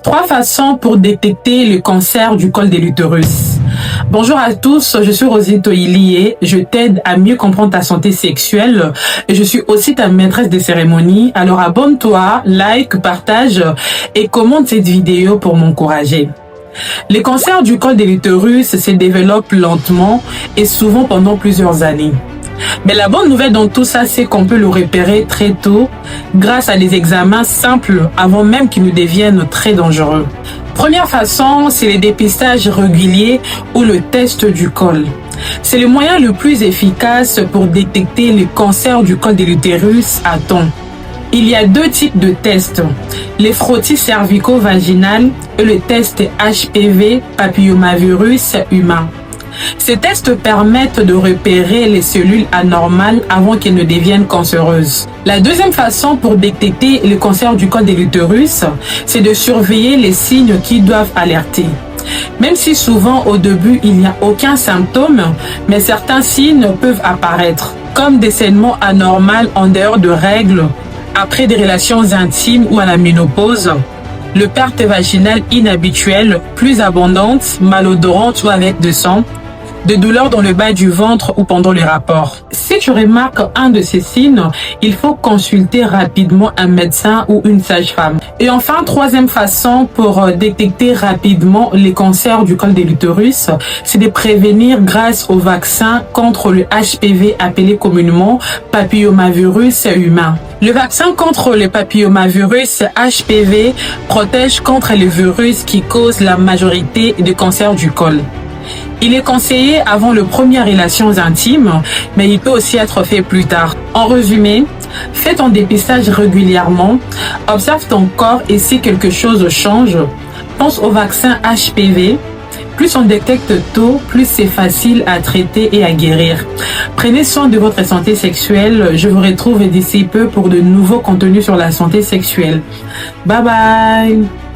3 façons pour détecter le cancer du col de l'utérus. Bonjour à tous, je suis Rosine Toïlié. Je t'aide à mieux comprendre ta santé sexuelle et je suis aussi ta maîtresse de cérémonie. Alors abonne-toi, like, partage et commente cette vidéo pour m'encourager. Le cancer du col de l'utérus se développe lentement et souvent pendant plusieurs années. Mais la bonne nouvelle dans tout ça, c'est qu'on peut le repérer très tôt grâce à des examens simples avant même qu'ils ne deviennent très dangereux. Première façon, c'est le dépistage régulier ou le test du col. C'est le moyen le plus efficace pour détecter le cancer du col de l'utérus à temps. Il y a 2 types de tests, les frottis cervico-vaginal et le test HPV papillomavirus humain. Ces tests permettent de repérer les cellules anormales avant qu'elles ne deviennent cancéreuses. La deuxième façon pour détecter le cancer du col de l'utérus, c'est de surveiller les signes qui doivent alerter. Même si souvent au début il n'y a aucun symptôme, mais certains signes peuvent apparaître, comme des saignements anormaux en dehors de règles, après des relations intimes ou à la ménopause, le perte vaginale inhabituelle, plus abondante, malodorante ou avec du sang, de douleurs dans le bas du ventre ou pendant les rapports. Si tu remarques un de ces signes, il faut consulter rapidement un médecin ou une sage-femme. Et enfin, 3e façon pour détecter rapidement les cancers du col de l'utérus, c'est de prévenir grâce au vaccin contre le HPV appelé communément papillomavirus humain. Le vaccin contre le papillomavirus HPV protège contre les virus qui causent la majorité des cancers du col. Il est conseillé avant les premières relations intimes, mais il peut aussi être fait plus tard. En résumé, fais ton dépistage régulièrement, observe ton corps et si quelque chose change, pense au vaccin HPV. Plus on détecte tôt, plus c'est facile à traiter et à guérir. Prenez soin de votre santé sexuelle. Je vous retrouve d'ici peu pour de nouveaux contenus sur la santé sexuelle. Bye bye!